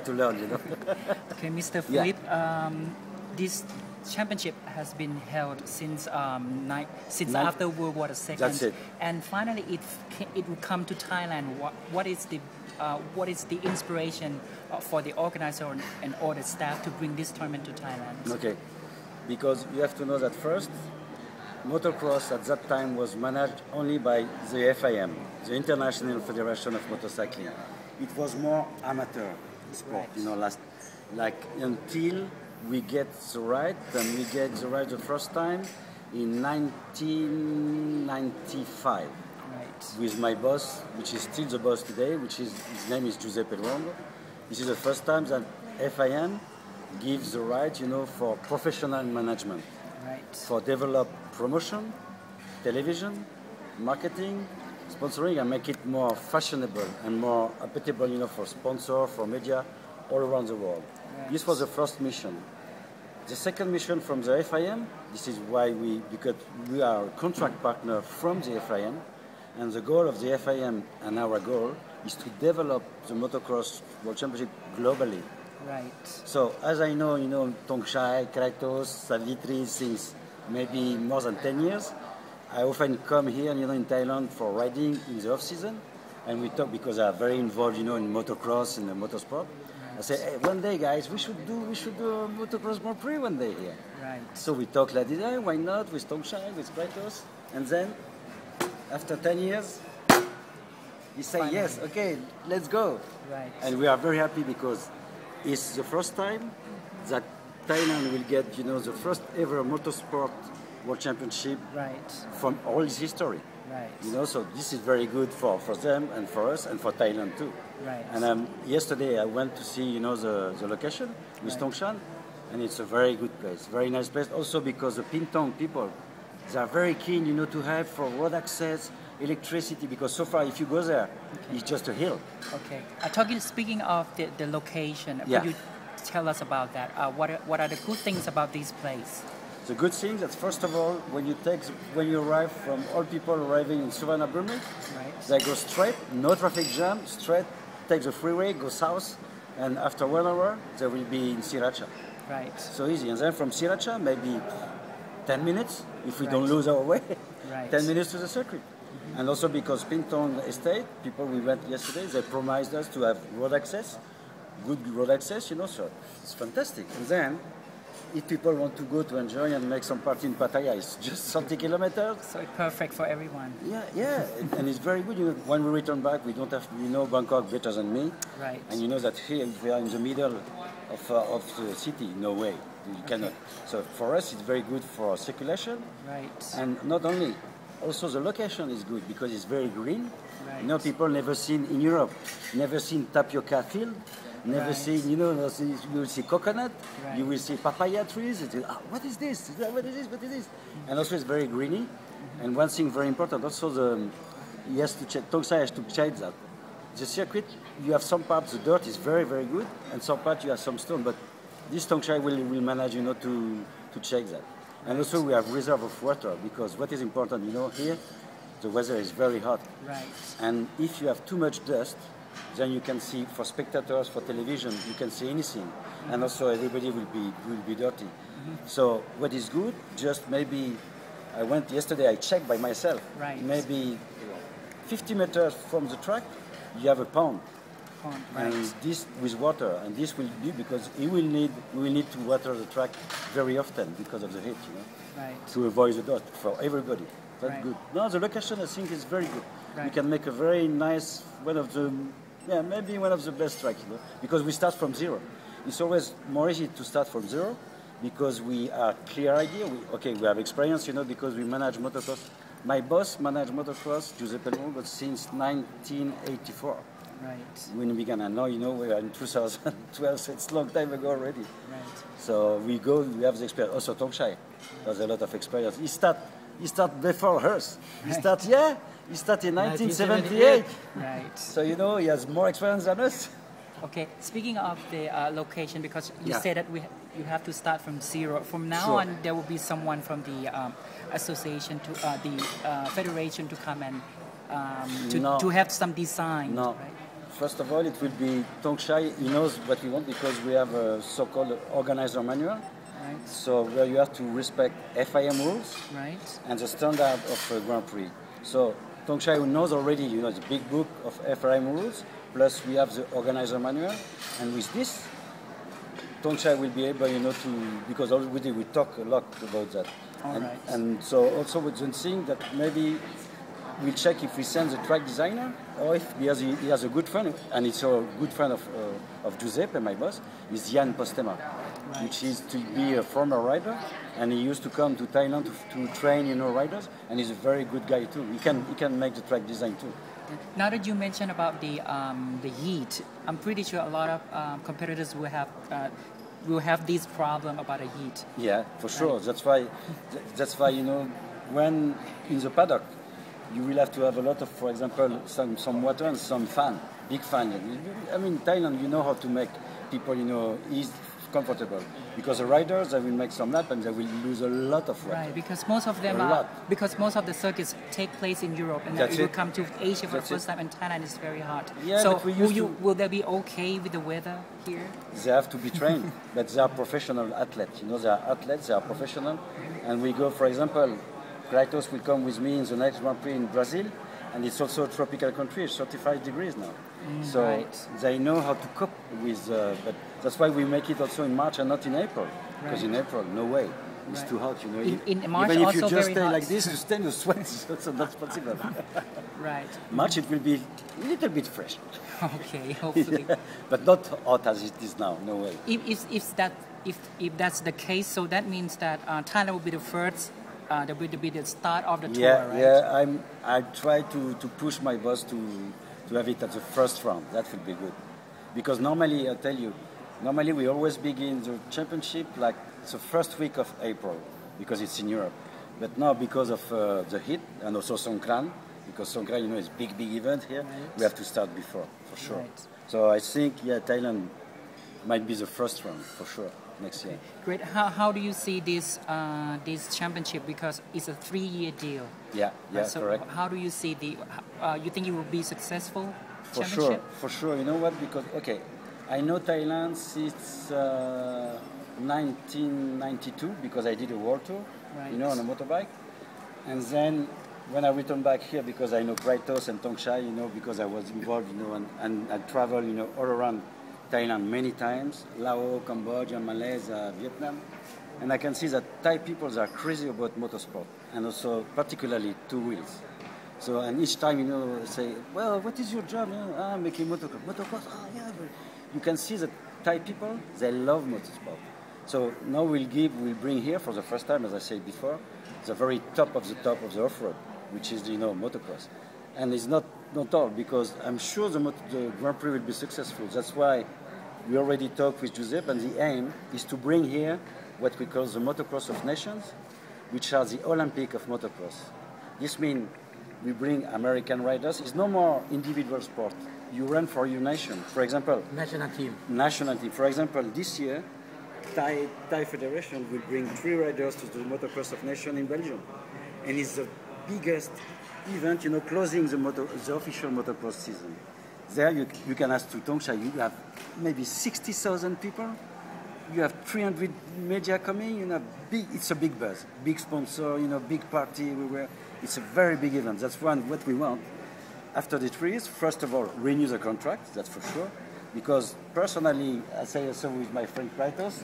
to learn, you know. Okay, Mr. Philippe, this championship has been held since after World War II. That's it. And finally, it will come to Thailand. What is the inspiration for the organizer and all the staff to bring this tournament to Thailand? Okay, because you have to know that first, motocross at that time was managed only by the FIM, the International Federation of Motorcycling. It was more amateur sport, you know, until we get the right, and we get the right the first time in 1995 with my boss, which is still the boss today, his name is Giuseppe Longo. This is the first time that FIM gives the right, you know, for professional management, for develop promotion, television, marketing, sponsoring, and make it more fashionable and more applicable, you know, for sponsor, for media, all around the world. This was the first mission. The second mission from the FIM, this is why because we are a contract partner from the FIM, and the goal of the FIM and our goal is to develop the motocross world championship globally. Right. So as I know, you know, Tongshai, Kratos, Savitri, since maybe more than 10 years, I often come here, you know, in Thailand for riding in the off season, and we talk because I'm very involved, you know, in motocross and motorsport. I say, hey, one day, guys, we should do motocross Grand Prix one day here. Right. So we talk like this, hey, why not, with Tongshai, with Kratos, and then after 10 years, he say, finally, yes, okay, let's go. Right. And we are very happy because it's the first time that Thailand will get, you know, the first ever motorsport world championship from all its history. Right. You know, so this is very good for them and for us and for Thailand too. Right. And yesterday I went to see, you know, the location with Tongshan, and it's a very good place, very nice place. Also because the Pintong people, they are very keen, you know, to have for road access, electricity, because so far if you go there, it's just a hill. Okay. Speaking of the location, could you tell us about that? What are the good things about this place? The good thing that first of all, when you arrive from all people arriving in Suvarnabhumi, they go straight, no traffic jam, straight, take the freeway, go south, and after 1 hour they will be in Sri Racha. Right. So easy, and then from Sri Racha maybe 10 minutes if we don't lose our way. 10 minutes to the circuit. And also because Pintong Estate, people we went yesterday, they promised us to have road access, good road access, you know, so it's fantastic. And then, if people want to go to enjoy and make some party in Pattaya, it's just 30 kilometers. So it's perfect for everyone. Yeah, and it's very good. You know, when we return back, we don't have, you know, Bangkok better than me. Right. And you know that here we are in the middle of the city. No way, you cannot. So for us, it's very good for circulation. Right. And not only, also the location is good because it's very green. Right. You know, people never seen in Europe, never seen tapioca field. Never seen, you know, you will see coconut, you will see papaya trees. What is this? What is this? What is this? And also it's very greeny. And one thing very important, also he has to check, Tongsai has to check that. The circuit, you have some parts, the dirt is very, very good, and some parts you have some stone, but this Tongsai will manage, you know, to check that. And also we have reserve of water, because what is important, you know, here, the weather is very hot. Right. And if you have too much dust, then you can see, for spectators, for television, you can see anything. And also everybody will be dirty. So what is good, just maybe, I went yesterday, I checked by myself. Right. Maybe 50 meters from the track, you have a pond. And this with water, and this will be because we will need to water the track very often because of the heat, you know, to avoid the dust for everybody. That's good. No, the location I think is very good. We can make a very nice, maybe one of the best tracks, you know, because we start from zero. It's always more easy to start from zero because we are clear idea. We have experience, you know, because we manage motocross. My boss managed motocross, Giuseppe Longo, since 1984. Right. When we began, and now, you know, we are in 2012, so it's a long time ago already. Right. So we have the experience. Also, Tongshai has a lot of experience. He start before us. He start in 1978. Right. So, you know, he has more experience than us. Okay. Speaking of the location, because you said that you have to start from zero. From now on, there will be someone from the association to the federation to come and to have some design. No. Right? first of all, it will be Tongshai. He knows what we want because we have a so-called organizer manual. Right. So where you have to respect FIM rules Right. and the standard of Grand Prix. So Tongshai knows already, the big book of FIM rules, plus we have the organizer manual. And with this, Tongshai will be able, because already we talk a lot about that. And so also with the thing that maybe we'll check if we send the track designer or if he has a good friend, and it's a good friend of Giuseppe, my boss, is Jan Postema, which is to be a former rider, and he used to come to Thailand to train, riders, and he's a very good guy too. He can make the track design too. Now that you mentioned about the heat, I'm pretty sure a lot of competitors will have this problem about the heat. Yeah, for sure. Right. That's why when in the paddock, you will have to have a lot of, for example, some water and some fan, big fan. I mean, Thailand, you know how to make people, ease comfortable. Because the riders, they will make some lap and they will lose a lot of water. Right, because most of the circuits take place in Europe, and then you will come to Asia for the first time, and Thailand is very hot. Yeah, so will they be okay with the weather here? They have to be trained, but they are professional athletes. They are athletes, they are professional, and we go, for example, Kratos will come with me in the next Grand Prix in Brazil, and it's also a tropical country, it's 35 degrees now. So they know how to cope with, but that's why we make it also in March and not in April. Because in April, no way, it's too hot. In March even if also you just very stay hot. like this, you stay in the sweat, it's also not possible. Right. March it will be a little bit fresh. Okay, hopefully. Yeah, but not hot as it is now, no way. If that's the case, so that means that Thailand will be the first. That will be the start of the tour, right? Yeah. I try to push my boss to have it at the first round. That would be good, because normally I tell you, we always begin the championship like the first week of April, because it's in Europe. But now because of the heat and also Songkran, because Songkran is big event here, we have to start before for sure. Right. So I think Thailand might be the first round for sure next year. Great. How do you see this championship, because it's a 3-year deal? Yeah, so correct. How do you see you think it will be successful? For sure. You know what? Because I know Thailand since 1992 because I did a world tour, on a motorbike, and then when I returned back here, because I know Kratos and Tongshai, because I was involved, and I traveled, all around Thailand many times, Laos, Cambodia, Malaysia, Vietnam, and I can see that Thai people are crazy about motorsport, and also particularly two wheels. So, and each time, say, well, what is your job? I'm making motocross. Motocross? Oh, yeah. You can see that Thai people, they love motorsport. So now we'll bring here for the first time, as I said before, the very top of the off-road, which is, motocross. And it's not all, because I'm sure the Grand Prix will be successful. That's why we already talked with Giuseppe, and the aim is to bring here what we call the Motocross of Nations, which are the Olympic of motocross. This means we bring American riders. It's no more individual sport. You run for your nation. For example, national team. For example, this year, Thai Federation will bring 3 riders to the Motocross of Nations in Belgium, and it's the biggest event, closing the official motocross season. There you can ask to Tongshai, you have maybe 60,000 people, you have 300 media coming, it's a big buzz, big sponsor, big party everywhere. It's a very big event. That's what we want. After the 3 years, first of all, renew the contract, that's for sure, because personally, I say also with my friend Kratos,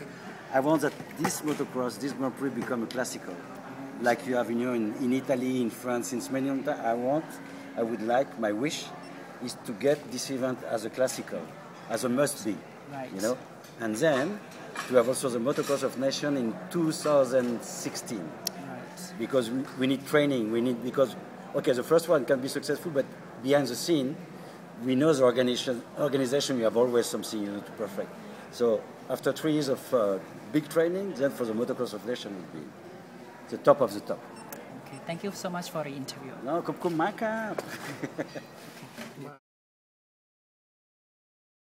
I want that this motocross, this Grand Prix become a classical. Like you have in Italy, in France, since many times. I would like, my wish is to get this event as a classical, as a must-be, and then to have also the Motocross of Nations in 2016, because we need training, the first one can be successful, but behind the scene, we know the organization, we have always something to perfect. So after 3 years of big training, then for the Motocross of Nations will be the top of the top. Okay, thank you so much for the interview. No, khop khun mak kap